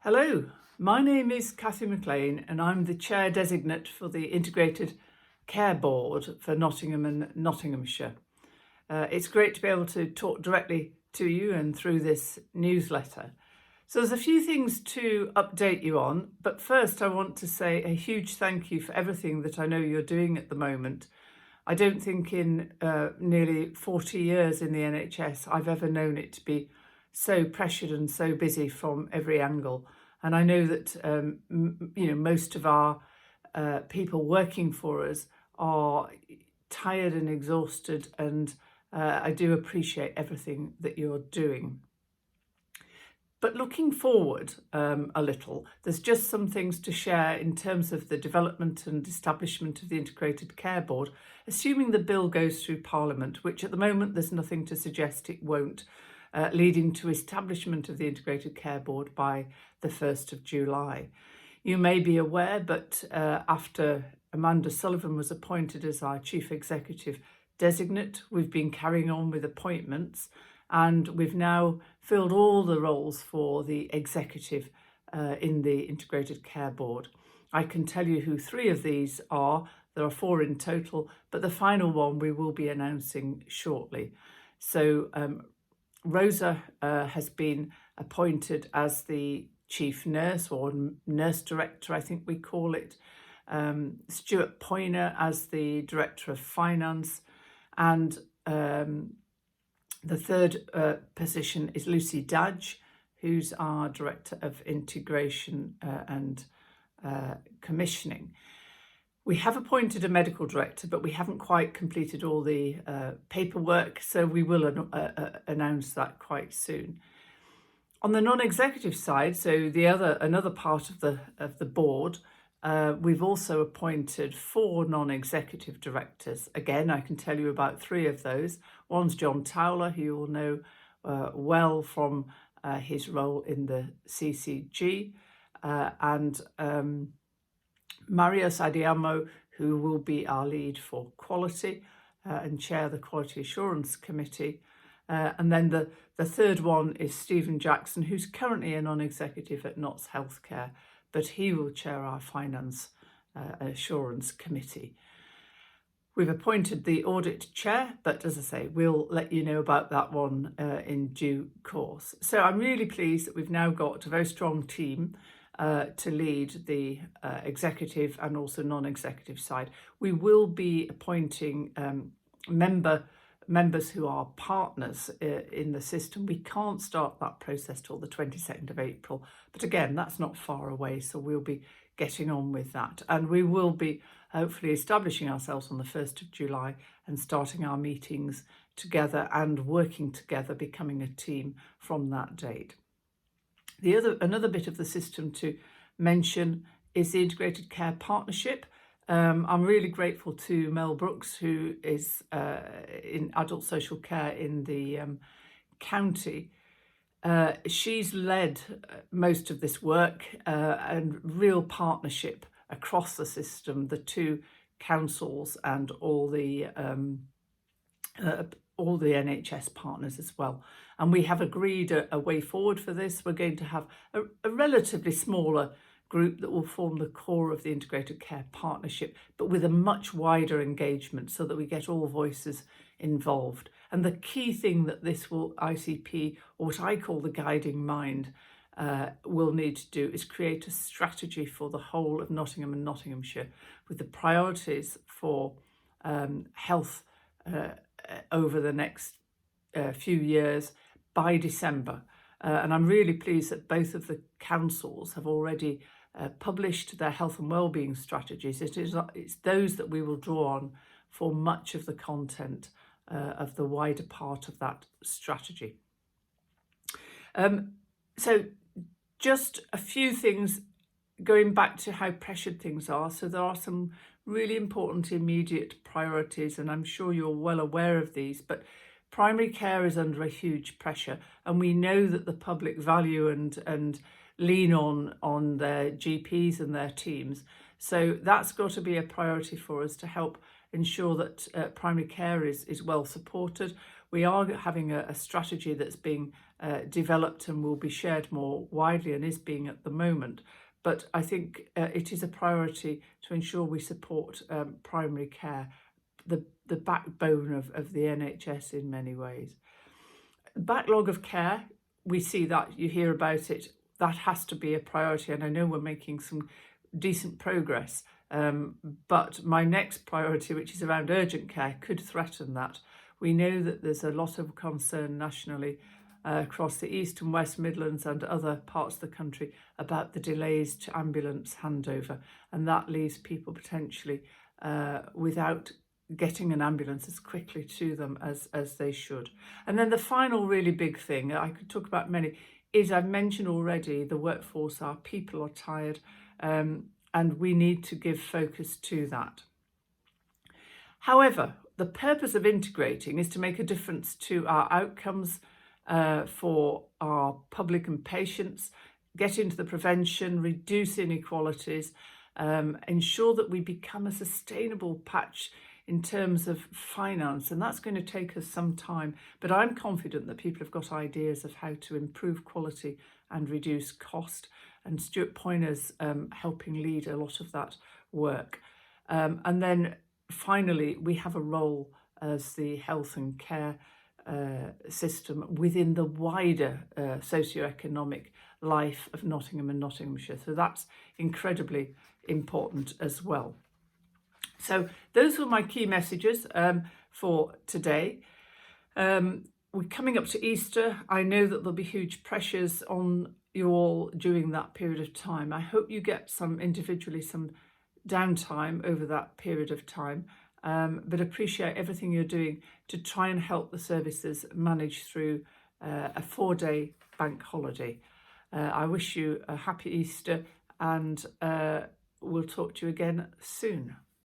Hello, my name is Kathy McLean and I'm the Chair Designate for the Integrated Care Board for Nottingham and Nottinghamshire. It's great to be able to talk directly to you and through this newsletter. So there's a few things to update you on, but first I want to say a huge thank you for everything that I know you're doing at the moment. I don't think in nearly 40 years in the NHS I've ever known it to be so pressured and so busy from every angle. And I know that most of our people working for us are tired and exhausted, and I do appreciate everything that you're doing. But looking forward a little, there's just some things to share in terms of the development and establishment of the Integrated Care Board, assuming the bill goes through Parliament, which at the moment there's nothing to suggest it won't, leading to establishment of the Integrated Care Board by the 1st of July. You may be aware, but after Amanda Sullivan was appointed as our Chief Executive Designate, we've been carrying on with appointments, and we've now filled all the roles for the executive in the Integrated Care Board. I can tell you who 3 of these are. There are 4 in total, but the final one we will be announcing shortly. So Rosa has been appointed as the Chief Nurse, or Nurse Director, I think we call it. Stuart Poyner as the Director of Finance, and the third position is Lucy Dadge, who's our Director of Integration and Commissioning. We have appointed a medical director, but we haven't quite completed all the paperwork, so we will announce that quite soon. On the non-executive side, so another part of the board, we've also appointed 4 non-executive directors. Again, I can tell you about 3 of those. One's John Towler, who you will know well from his role in the CCG, and Mario Sadiamo, who will be our lead for quality and chair the Quality Assurance Committee. And then the third one is Stephen Jackson, who's currently a non-executive at Notts Healthcare, but he will chair our Finance Assurance Committee. We've appointed the Audit Chair, but as I say, we'll let you know about that one in due course. So I'm really pleased that we've now got a very strong team to lead the executive and also non-executive side. We will be appointing members who are partners in the system. We can't start that process till the 22nd of April, but again, that's not far away, so we'll be getting on with that. And we will be hopefully establishing ourselves on the 1st of July and starting our meetings together and working together, becoming a team from that date. Another bit of the system to mention is the Integrated Care Partnership. I'm really grateful to Mel Brooks, who is in adult social care in the county. She's led most of this work and real partnership across the system, the 2 councils and all the NHS partners as well. And we have agreed a way forward for this. We're going to have a relatively smaller group that will form the core of the Integrated Care Partnership, but with a much wider engagement so that we get all voices involved. And the key thing that this ICP, or what I call the guiding mind, will need to do is create a strategy for the whole of Nottingham and Nottinghamshire with the priorities for health over the next few years by December. And I'm really pleased that both of the councils have already published their health and wellbeing strategies. It's those that we will draw on for much of the content of the wider part of that strategy. So just a few things going back to how pressured things are. So there are some really important immediate priorities, and I'm sure you're well aware of these, but primary care is under a huge pressure, and we know that the public value and lean on their GPs and their teams. So that's got to be a priority for us to help ensure that primary care is well supported. We are having a strategy that's being developed and will be shared more widely and is being at the moment. But I think it is a priority to ensure we support primary care, the backbone of the NHS in many ways. Backlog of care, we see that, you hear about it, that has to be a priority, and I know we're making some decent progress, but my next priority, which is around urgent care, could threaten that. We know that there's a lot of concern nationally across the East and West Midlands and other parts of the country about the delays to ambulance handover, and that leaves people potentially without getting an ambulance as quickly to them as they should. And then the final really big thing, I could talk about many, is I've mentioned already the workforce, our people are tired, and we need to give focus to that. However, the purpose of integrating is to make a difference to our outcomes for our public and patients, get into the prevention, reduce inequalities, ensure that we become a sustainable patch in terms of finance, and that's going to take us some time, but I'm confident that people have got ideas of how to improve quality and reduce cost, and Stuart Poyner's helping lead a lot of that work. And then finally, we have a role as the health and care system within the wider socio-economic life of Nottingham and Nottinghamshire, so that's incredibly important as well. So those were my key messages for today. We're coming up to Easter. I know that there'll be huge pressures on you all during that period of time. I hope you get some individually some downtime over that period of time, but appreciate everything you're doing to try and help the services manage through a 4-day bank holiday. I wish you a happy Easter, and we'll talk to you again soon.